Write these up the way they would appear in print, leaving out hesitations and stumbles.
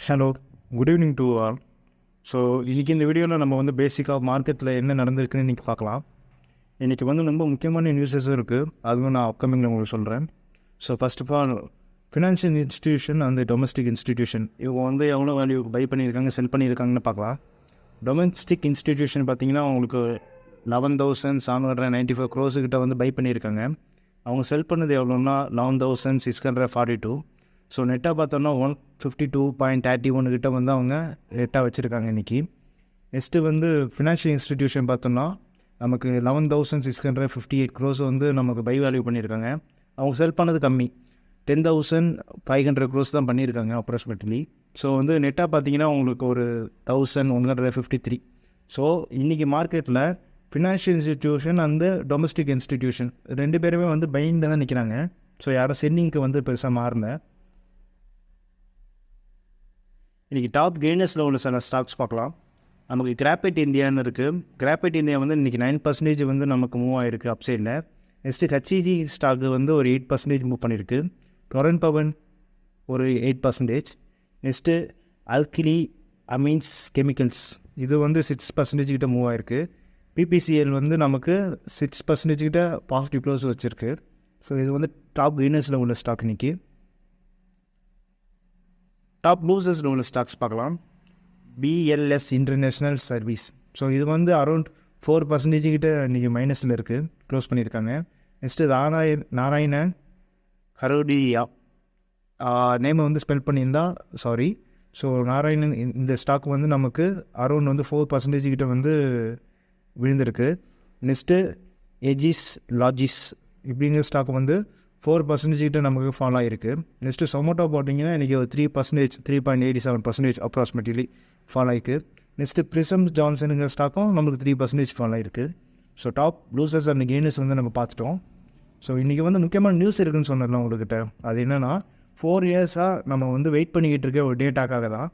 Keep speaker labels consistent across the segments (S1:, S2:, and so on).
S1: Hello, good evening to all. So இன்றைக்கி இந்த வீடியோவில் நம்ம வந்து பேசிக்காக மார்க்கெட்டில் என்ன நடந்திருக்குன்னு இன்றைக்கி பார்க்கலாம். இன்றைக்கி வந்து ரொம்ப முக்கியமான நியூஸஸும் இருக்குது, அதுவும் நான் அப்கமிங்கில் உங்களுக்கு சொல்கிறேன். So first of all, financial institution அந்த டொமஸ்டிக் இன்ஸ்டிடியூஷன் இவங்க வந்து எவ்வளோ வேல்யூ பை பண்ணியிருக்காங்க, செல் பண்ணியிருக்காங்கன்னு பார்க்கலாம். டொமஸ்டிக் இன்ஸ்டிடியூஷன் பார்த்திங்கன்னா அவங்களுக்கு 11,795 crores கிட்ட வந்து பை பண்ணியிருக்காங்க. அவங்க செல் பண்ணது எவ்வளோன்னா 11,642. ஸோ நெட்டாக பார்த்தோன்னா 152.31 கிட்ட வந்து அவங்க நெட்டாக வச்சுருக்காங்க இன்றைக்கி. நெக்ஸ்ட்டு வந்து ஃபினான்ஷியல் இன்ஸ்டிடியூஷன் பார்த்தோன்னா நமக்கு 11,658 crores வந்து நமக்கு பை வேல்யூ பண்ணியிருக்காங்க. அவங்க செல் பண்ணது கம்மி, 10,500 crores தான் பண்ணியிருக்காங்க அப்ராக்சிமேட்லி. ஸோ வந்து நெட்டாக பார்த்தீங்கன்னா உங்களுக்கு ஒரு 1,153. ஸோ இன்றைக்கி மார்க்கெட்டில் ஃபினான்ஷியல் இன்ஸ்டிடியூஷன் அந்த டொமஸ்டிக் இன்ஸ்டிடியூஷன் ரெண்டு பேருமே வந்து பைண்டில் தான் நிற்கிறாங்க. ஸோ யாரும் செல்லிங்க்கு வந்து பெருசாக மாறல. இன்றைக்கி டாப் கெய்னர்ஸில் உள்ள சில ஸ்டாக்ஸ் பார்க்கலாம். நமக்கு கிராஃபைட் இந்தியான்னு இருக்குது. கிராஃபைட் இந்தியா வந்து இன்றைக்கி 9% வந்து நமக்கு மூவ் ஆகிருக்கு அப்சைடில். நெக்ஸ்ட்டு ஹெச்இஜி ஸ்டாக்கு வந்து ஒரு 8% மூவ் பண்ணியிருக்கு. டொரன் பவன் ஒரு 8%. நெக்ஸ்ட்டு அல்கிலி அமீன்ஸ் கெமிக்கல்ஸ் இது வந்து 6% கிட்ட மூவ் ஆகிருக்கு. பிபிசிஎல் வந்து நமக்கு 6% கிட்ட பாசிட்டிவ் க்ளோஸ் வச்சுருக்கு. ஸோ இது வந்து டாப் கெய்னர்ஸில் உள்ள ஸ்டாக் இன்றைக்கி. டாப் லூசர்ஸில் உள்ள ஸ்டாக்ஸ் பார்க்கலாம். BLS international service. ஸோ இது வந்து அரௌண்ட் 4% கிட்ட இன்றைக்கி மைனஸில் இருக்குது, க்ளோஸ் பண்ணியிருக்காங்க. நெக்ஸ்ட்டு நாராயணன் ஹரோடியா நேமை வந்து ஸ்பெல் பண்ணியிருந்தா சாரி. ஸோ நாராயணன் இந்த ஸ்டாக் வந்து நமக்கு அரௌண்ட் வந்து 4% கிட்ட வந்து விழுந்திருக்கு. நெக்ஸ்ட்டு எஜிஸ் லாஜிஸ் இப்படிங்கிற ஸ்டாக் வந்து 4% கிட்ட நமக்கு ஃபாலோ ஆகிருக்கு. நெக்ஸ்ட்டு சொமோட்டோ போட்டிங்கன்னா இன்றைக்கி ஒரு 3%, 3.87% அப்ராக்சிமேட்லி ஃபாலோ ஆகிருக்கு. நெக்ஸ்ட்டு பிரிசம் ஜான்சனுங்கிற ஸ்டாக்கும் நம்மளுக்கு 3% ஃபாலோ ஆகிருக்கு. So top losers and gainers வந்து நம்ம பார்த்துட்டோம். ஸோ இன்றைக்கி வந்து முக்கியமான நியூஸ் இருக்குதுன்னு சொன்னேன்ல உங்கள்கிட்ட. அது என்னென்னா 4 இயர்ஸாக நம்ம வந்து வெயிட் பண்ணிக்கிட்டு இருக்க ஒரு டேட்டாக்காக தான்.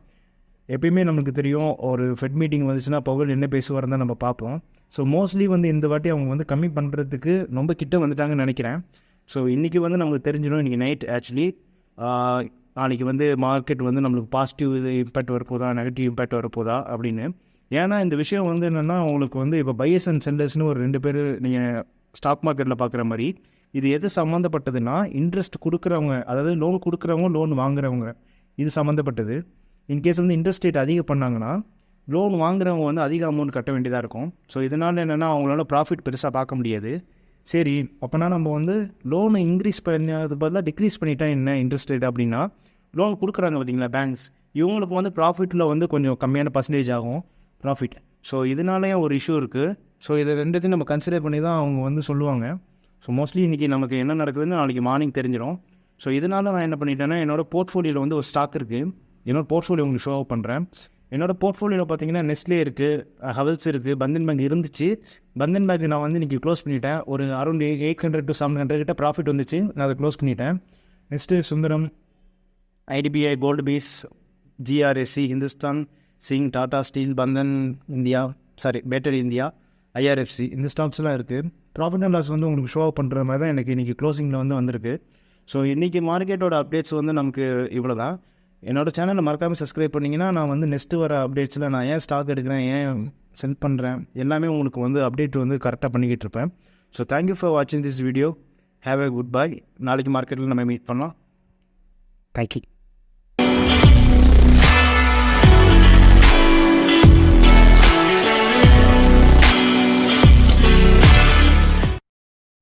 S1: எப்பயுமே நமக்கு தெரியும் ஒரு ஃபெட் மீட்டிங் வந்துச்சுன்னா பவுல் என்ன பேசுவார் தான் நம்ம பார்ப்போம். ஸோ மோஸ்ட்லி வந்து இந்த வாட்டி அவங்க வந்து கம்மி பண்ணுறதுக்கு ரொம்ப கிட்ட வந்துட்டாங்கன்னு நினைக்கிறேன். ஸோ இன்றைக்கி வந்து நமக்கு தெரிஞ்சிடும் இன்றைக்கி நைட் ஆக்சுவலி நாளைக்கு வந்து மார்க்கெட் வந்து நம்மளுக்கு பாசிட்டிவ் இது இம்பேக்ட் வரப்போதா, நெகட்டிவ் இம்பேக்ட் வரப்போதா அப்படின்னு. ஏன்னா இந்த விஷயம் வந்து என்னென்னா உங்களுக்கு வந்து இப்போ பையர்ஸ் அண்ட் செல்லர்ஸ்னு ஒரு 2 பேர் நீங்கள் ஸ்டாக் மார்க்கெட்டில் பார்க்குற மாதிரி இது எது சம்மந்தப்பட்டதுன்னா இன்ட்ரெஸ்ட் கொடுக்குறவங்க, அதாவது லோன் கொடுக்குறவங்க லோன் வாங்குறவங்க, இது சம்மந்தப்பட்டது. இன்கேஸ் வந்து இன்ட்ரெஸ்ட் ரேட் அதிகம் பண்ணாங்கன்னா லோன் வாங்குறவங்க வந்து அதிக அமௌண்ட் கட்ட வேண்டியதாக இருக்கும். ஸோ இதனால் என்னென்னா அவங்களால ப்ராஃபிட் பெருசாக பார்க்க முடியாது. சரி, அப்போனா நம்ம வந்து லோனை இன்க்ரீஸ் பண்ணது பதிலாக டிக்ரீஸ் பண்ணிட்டா என்ன இன்ட்ரெஸ்ட் ரேட் அப்படின்னா, லோன் கொடுக்குறாங்க பார்த்தீங்களா பேங்க்ஸ், இவங்களுக்கு வந்து ப்ராஃபிட்டில் வந்து கொஞ்சம் கம்மியான பர்சன்டேஜ் ஆகும் ப்ராஃபிட். ஸோ இதனாலேயும் ஒரு இஷ்யூ இருக்குது. ஸோ இதை ரெண்டுத்தையும் நம்ம கன்சிடர் பண்ணி தான் அவங்க வந்து சொல்லுவாங்க. ஸோ மோஸ்ட்லி இன்றைக்கி நமக்கு என்ன நடக்குதுன்னு நாளைக்கு மார்னிங் தெரிஞ்சிடும். ஸோ இதனால் நான் என்ன பண்ணிட்டேன்னா என்னோடய போர்ட்ஃபோலியோவில் வந்து ஒரு ஸ்டாக் இருக்குது. என்னோடய போர்ட்ஃபோலியோ உங்களுக்கு ஷோ அப் பண்ணுறேன். என்னோடய போர்ட்ஃபோலியோவில் பார்த்தீங்கன்னா நெஸ்லே இருக்குது, ஹவல்ஸ் இருக்குது, பந்தன் பேங்க் இருந்துச்சு. பந்தன் பேங்க் நான் வந்து இன்றைக்கி க்ளோஸ் பண்ணிட்டேன். ஒரு அரௌண்ட் 800 to 700 கிட்ட ப்ராஃபிட் வந்துச்சு, நான் அதை க்ளோஸ் பண்ணிட்டேன். Next Sundaram, IDBI, Gold Bees, GRSC, Hindustan Zinc, Tata Steel, Bandhan India, Battery India, IRFC, இந்த ஸ்டாக்ஸ்லாம் இருக்குது. ப்ராஃபிட் அண்ட் லாஸ் வந்து உங்களுக்கு ஷோ அப் பண்ணுற மாதிரி தான் எனக்கு இன்றைக்கி க்ளோசிங்கில் வந்து வந்திருக்கு. ஸோ இன்றைக்கி மார்க்கெட்டோட அப்டேட்ஸ் வந்து நமக்கு இவ்வளோ தான். என்னோடய சேனலை மறக்காமல் சப்ஸ்கிரைப் பண்ணிங்கன்னா நான் வந்து நெக்ஸ்ட்டு வர அப்டேட்ஸில் நான் ஏன் ஸ்டாக் எடுக்கிறேன், ஏன் செல் பண்ணுறேன், எல்லாமே உங்களுக்கு வந்து அப்டேட் வந்து கரெக்டாக பண்ணிக்கிட்டு இருப்பேன். ஸோ தேங்க்யூ ஃபார் வாட்சிங் this video. Have a good bye. நாளைக்கு மார்க்கெட்டில் நம்ம மீட் பண்ணலாம். தேங்க்யூ.